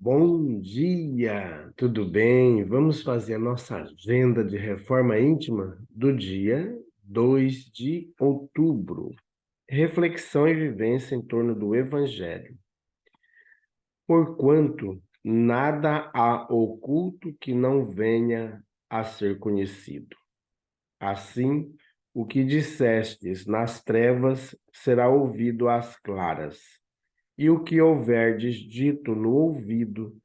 Bom dia, tudo bem? Vamos fazer a nossa agenda de reforma íntima do dia 2 de outubro. Reflexão e vivência em torno do Evangelho. Porquanto nada há oculto que não venha a ser conhecido. Assim, o que dissestes nas trevas será ouvido às claras. E o que houverdes dito no ouvido,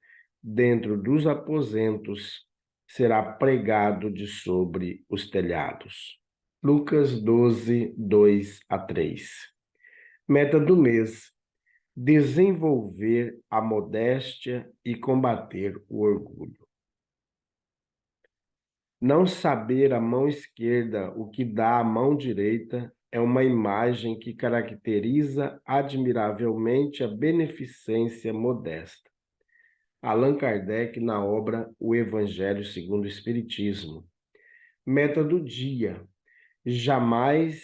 dentro dos aposentos, será pregado de sobre os telhados. Lucas 12, 2 a 3. Meta do mês: desenvolver a modéstia e combater o orgulho. Não saber a mão esquerda o que dá a mão direita é uma imagem que caracteriza admiravelmente a beneficência modesta. Allan Kardec, na obra O Evangelho segundo o Espiritismo. Meta do dia: jamais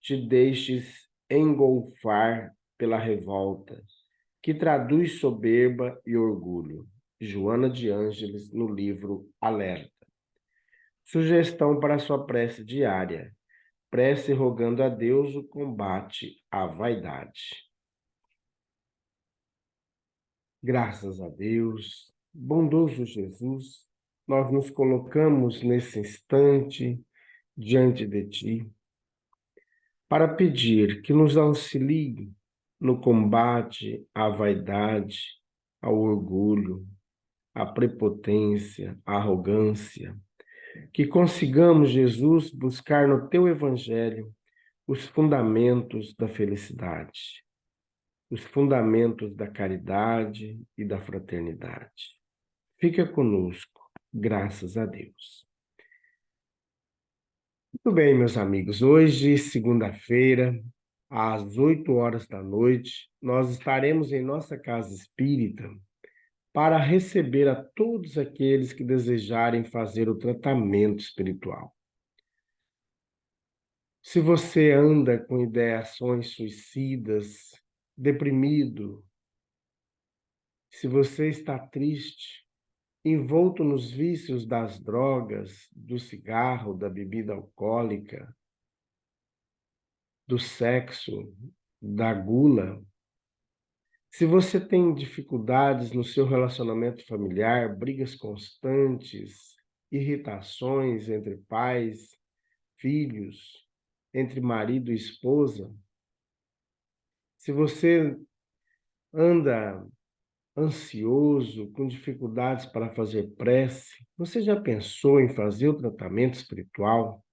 te deixes engolfar pela revolta, que traduz soberba e orgulho. Joana de Ângeles, no livro Alerta. Sugestão para sua prece diária: prece rogando a Deus o combate à vaidade. Graças a Deus, bondoso Jesus, nós nos colocamos nesse instante diante de Ti para pedir que nos auxilie no combate à vaidade, ao orgulho, à prepotência, à arrogância, que consigamos, Jesus, buscar no Teu Evangelho os fundamentos da felicidade, os fundamentos da caridade e da fraternidade. Fica conosco, graças a Deus. Muito bem, meus amigos, hoje, segunda-feira, às 8 horas da noite, nós estaremos em nossa casa espírita para receber a todos aqueles que desejarem fazer o tratamento espiritual. Se você anda com ideações suicidas, deprimido, se você está triste, envolto nos vícios das drogas, do cigarro, da bebida alcoólica, do sexo, da gula, se você tem dificuldades no seu relacionamento familiar, brigas constantes, irritações entre pais, filhos, entre marido e esposa, se você anda ansioso, com dificuldades para fazer prece, você já pensou em fazer o tratamento espiritual?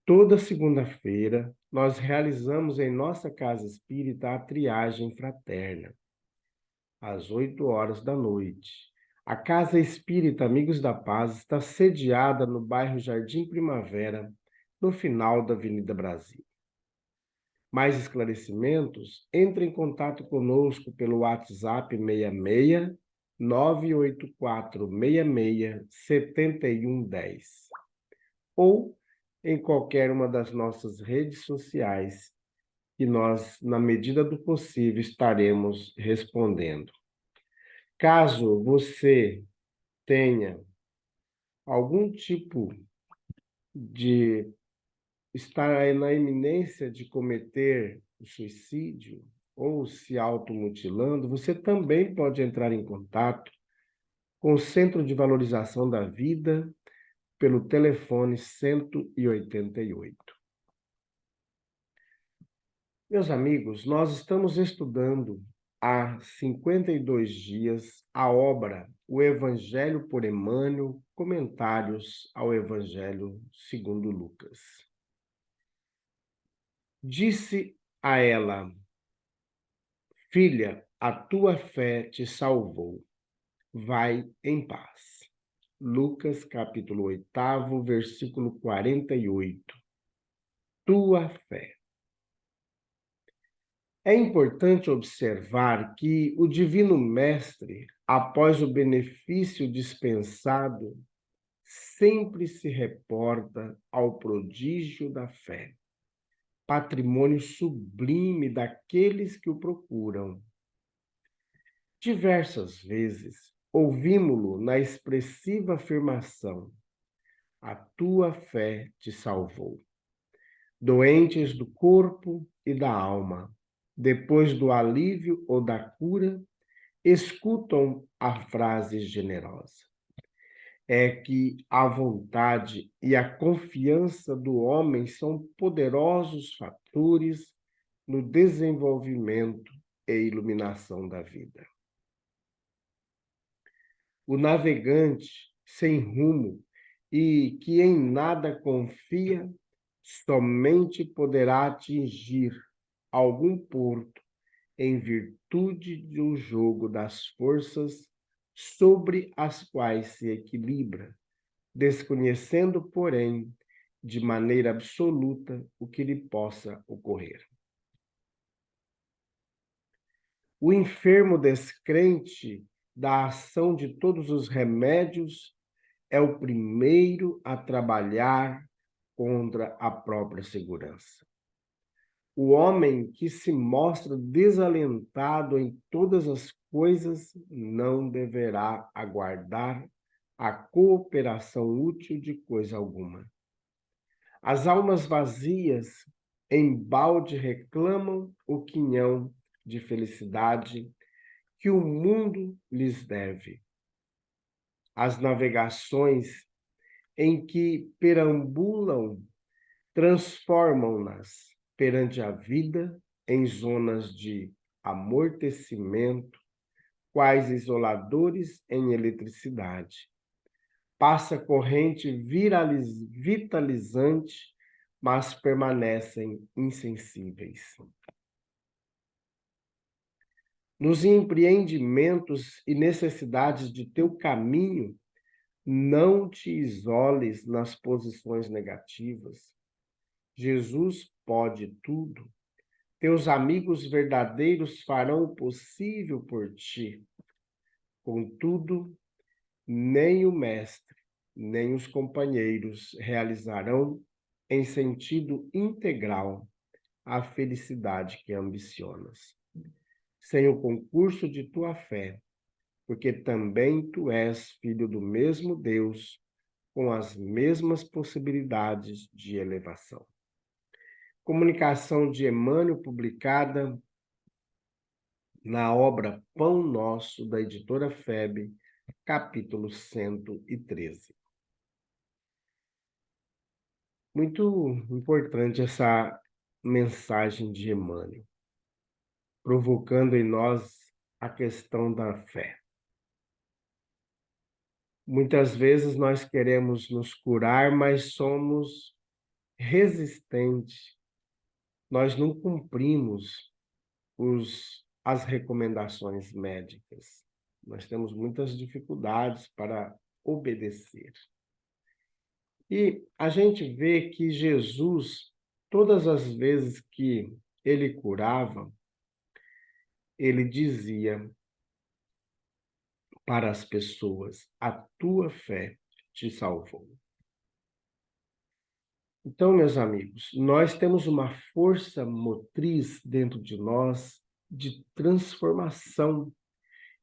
Toda segunda-feira, nós realizamos em nossa casa espírita a triagem fraterna, às 8 horas da noite. A Casa Espírita Amigos da Paz está sediada no bairro Jardim Primavera, no final da Avenida Brasil. Mais esclarecimentos, entre em contato conosco pelo WhatsApp 66 984 66 7110 ou em qualquer uma das nossas redes sociais, que nós, na medida do possível, estaremos respondendo. Caso você tenha algum tipo de estar na iminência de cometer o suicídio ou se automutilando, você também pode entrar em contato com o Centro de Valorização da Vida pelo telefone 188. Meus amigos, nós estamos estudando há 52 dias a obra O Evangelho por Emmanuel, Comentários ao Evangelho segundo Lucas. Disse a ela: filha, a tua fé te salvou. Vai em paz. Lucas, capítulo 8, versículo 48. Tua fé. É importante observar que o Divino Mestre, após o benefício dispensado, sempre se reporta ao prodígio da fé, patrimônio sublime daqueles que o procuram. Diversas vezes ouvimo-lo na expressiva afirmação: a tua fé te salvou. Doentes do corpo e da alma, depois do alívio ou da cura, escutam a frase generosa. É que a vontade e a confiança do homem são poderosos fatores no desenvolvimento e iluminação da vida. O navegante sem rumo e que em nada confia, somente poderá atingir algum porto em virtude do jogo das forças sobre as quais se equilibra, desconhecendo, porém, de maneira absoluta o que lhe possa ocorrer. O enfermo descrente da ação de todos os remédios é o primeiro a trabalhar contra a própria segurança. O homem que se mostra desalentado em todas as coisas não deverá aguardar a cooperação útil de coisa alguma. As almas vazias embalde reclamam o quinhão de felicidade que o mundo lhes deve. As navegações em que perambulam transformam-nas perante a vida em zonas de amortecimento, quais isoladores em eletricidade. Passa corrente vitalizante, mas permanecem insensíveis. Nos empreendimentos e necessidades de teu caminho, não te isoles nas posições negativas. Jesus pode tudo. Teus amigos verdadeiros farão o possível por ti. Contudo, nem o mestre, nem os companheiros realizarão em sentido integral a felicidade que ambicionas, sem o concurso de tua fé, porque também tu és filho do mesmo Deus, com as mesmas possibilidades de elevação. Comunicação de Emmanuel, publicada na obra Pão Nosso, da editora FEB, capítulo 113. Muito importante essa mensagem de Emmanuel, provocando em nós a questão da fé. Muitas vezes nós queremos nos curar, mas somos resistentes. Nós não cumprimos as recomendações médicas. Nós temos muitas dificuldades para obedecer. E a gente vê que Jesus, todas as vezes que ele curava, ele dizia para as pessoas: a tua fé te salvou. Então, meus amigos, nós temos uma força motriz dentro de nós de transformação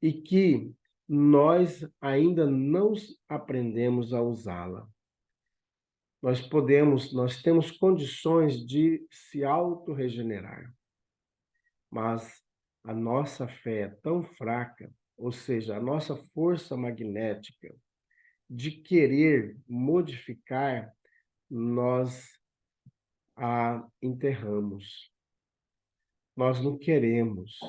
e que nós ainda não aprendemos a usá-la. Nós temos condições de se autorregenerar, mas a nossa fé é tão fraca, ou seja, a nossa força magnética de querer modificar, nós a enterramos. Nós não queremos,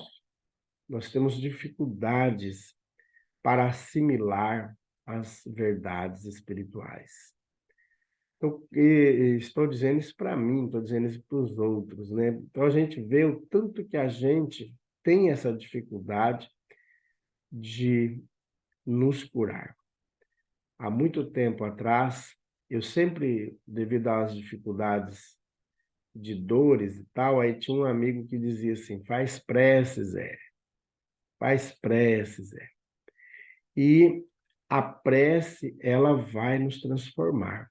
nós temos dificuldades para assimilar as verdades espirituais. Então, estou dizendo isso para mim, estou dizendo isso para os outros, né? Então, a gente vê o tanto que a gente tem essa dificuldade de nos curar. Há muito tempo atrás, eu sempre, devido às dificuldades de dores e tal, aí tinha um amigo que dizia assim: faz prece, Zé. Faz prece, Zé. E a prece, ela vai nos transformar.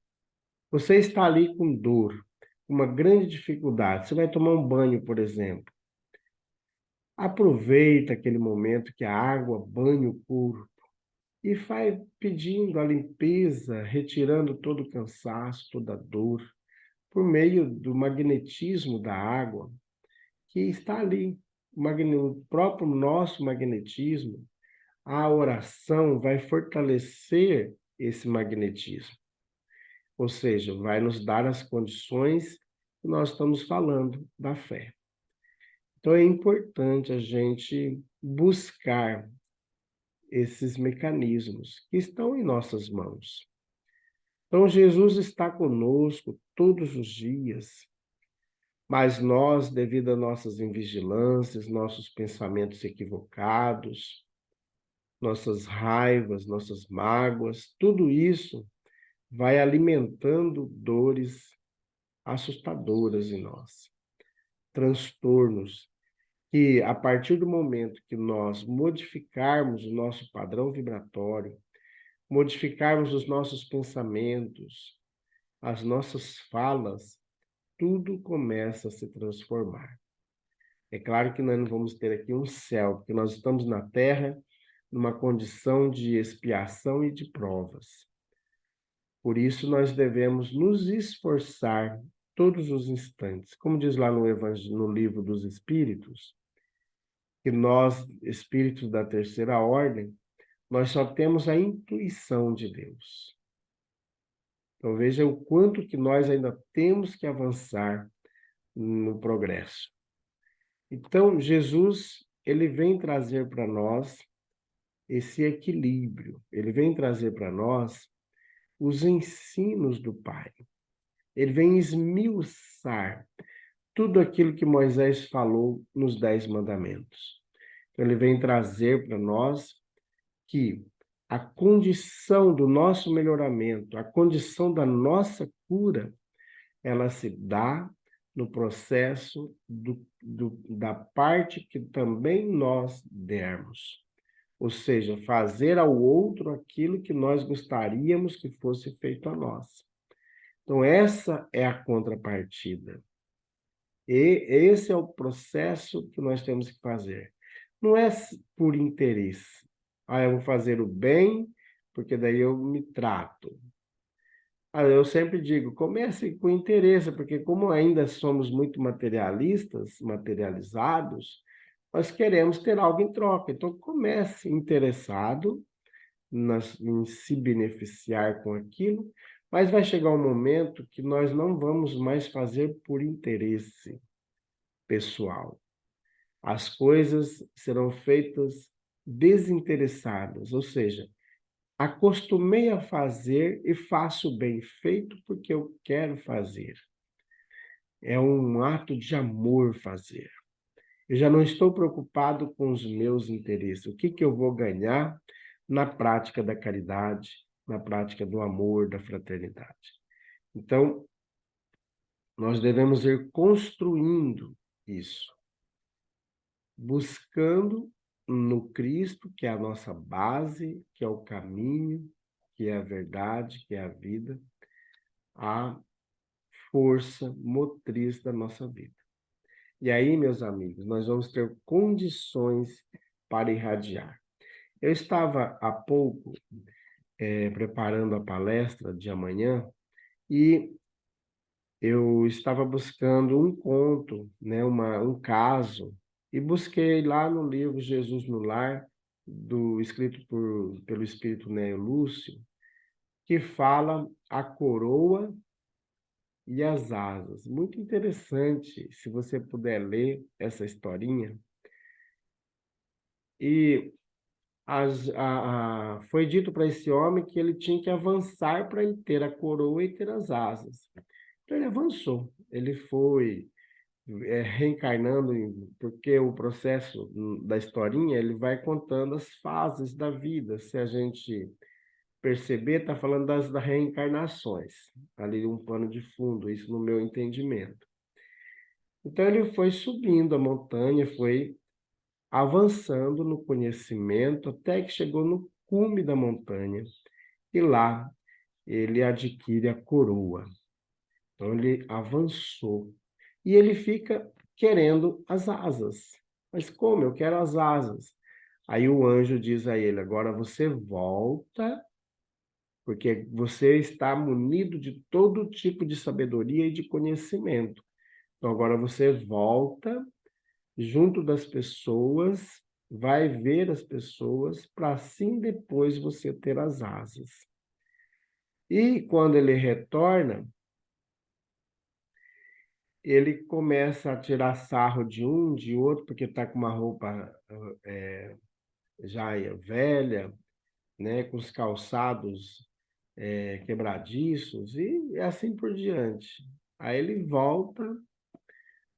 Você está ali com dor, uma grande dificuldade. Você vai tomar um banho, por exemplo. Aproveita aquele momento que a água banha o corpo e vai pedindo a limpeza, retirando todo o cansaço, toda a dor, por meio do magnetismo da água que está ali. O próprio nosso magnetismo, a oração vai fortalecer esse magnetismo, ou seja, vai nos dar as condições que nós estamos falando da fé. Então é importante a gente buscar esses mecanismos que estão em nossas mãos. Então Jesus está conosco todos os dias, mas nós, devido a nossas invigilâncias, nossos pensamentos equivocados, nossas raivas, nossas mágoas, tudo isso vai alimentando dores assustadoras em nós, transtornos que, a partir do momento que nós modificarmos o nosso padrão vibratório, modificarmos os nossos pensamentos, as nossas falas, tudo começa a se transformar. É claro que nós não vamos ter aqui um céu, porque nós estamos na Terra numa condição de expiação e de provas. Por isso, nós devemos nos esforçar todos os instantes. Como diz lá no livro dos Espíritos, que nós, espíritos da terceira ordem, nós só temos a intuição de Deus. Então veja o quanto que nós ainda temos que avançar no progresso. Então Jesus, ele vem trazer para nós esse equilíbrio, ele vem trazer para nós os ensinos do Pai. Ele vem esmiuçar tudo aquilo que Moisés falou nos 10 mandamentos. Então, ele vem trazer para nós que a condição do nosso melhoramento, a condição da nossa cura, ela se dá no processo da parte que também nós dermos. Ou seja, fazer ao outro aquilo que nós gostaríamos que fosse feito a nós. Então, essa é a contrapartida. E esse é o processo que nós temos que fazer. Não é por interesse. Eu vou fazer o bem, porque daí eu me trato. Eu sempre digo, comece com interesse, porque como ainda somos muito materialistas, materializados, nós queremos ter algo em troca. Então, comece interessado em se beneficiar com aquilo, mas vai chegar um momento que nós não vamos mais fazer por interesse pessoal. As coisas serão feitas desinteressadas, ou seja, acostumei a fazer e faço bem feito porque eu quero fazer. É um ato de amor fazer. Eu já não estou preocupado com os meus interesses. O que eu vou ganhar na prática da caridade, na prática do amor, da fraternidade. Então, nós devemos ir construindo isso, buscando no Cristo, que é a nossa base, que é o caminho, que é a verdade, que é a vida, a força motriz da nossa vida. E aí, meus amigos, nós vamos ter condições para irradiar. Eu estava há pouco preparando a palestra de amanhã e eu estava buscando um conto, né, um caso, e busquei lá no livro Jesus no Lar, escrito pelo espírito Neo Lúcio, que fala a coroa e as asas. Muito interessante, se você puder ler essa historinha. E foi dito para esse homem que ele tinha que avançar para ele ter a coroa e ter as asas. Então ele avançou, ele foi reencarnando, porque o processo da historinha ele vai contando as fases da vida. Se a gente perceber, está falando das reencarnações, ali um pano de fundo, isso no meu entendimento. Então ele foi subindo a montanha, foi avançando no conhecimento até que chegou no cume da montanha e lá ele adquire a coroa. Então ele avançou e ele fica querendo as asas. Mas como? Eu quero as asas. Aí o anjo diz a ele: agora você volta, porque você está munido de todo tipo de sabedoria e de conhecimento. Então agora você volta junto das pessoas, vai ver as pessoas, para assim depois você ter as asas. E quando ele retorna, ele começa a tirar sarro de um, de outro, porque está com uma roupa já velha, né, com os calçados quebradiços, e assim por diante. Aí ele volta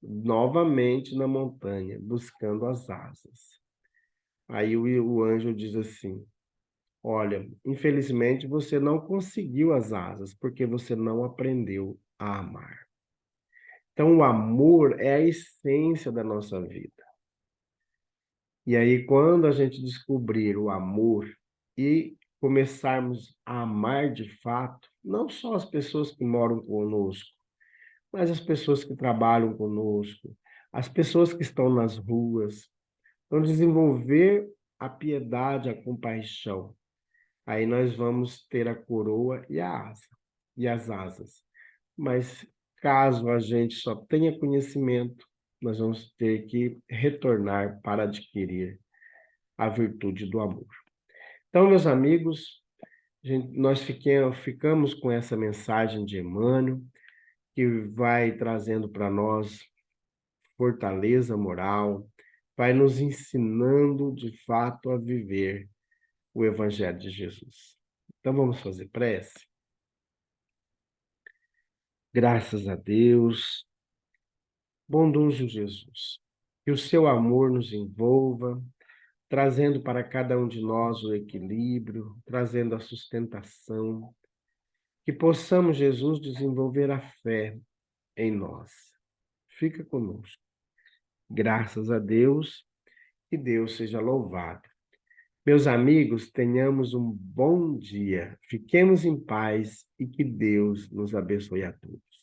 novamente na montanha, buscando as asas. Aí o anjo diz assim: olha, infelizmente você não conseguiu as asas, porque você não aprendeu a amar. Então, o amor é a essência da nossa vida. E aí, quando a gente descobrir o amor e começarmos a amar de fato, não só as pessoas que moram conosco, mas as pessoas que trabalham conosco, as pessoas que estão nas ruas, então desenvolver a piedade, a compaixão. Aí nós vamos ter a coroa e a asa, e as asas. Mas caso a gente só tenha conhecimento, nós vamos ter que retornar para adquirir a virtude do amor. Então, meus amigos, nós ficamos com essa mensagem de Emmanuel, que vai trazendo para nós fortaleza moral, vai nos ensinando de fato a viver o Evangelho de Jesus. Então vamos fazer prece? Graças a Deus, bondoso Jesus, que o seu amor nos envolva, trazendo para cada um de nós o equilíbrio, trazendo a sustentação, que possamos, Jesus, desenvolver a fé em nós. Fica conosco. Graças a Deus, que Deus seja louvado. Meus amigos, tenhamos um bom dia, fiquemos em paz e que Deus nos abençoe a todos.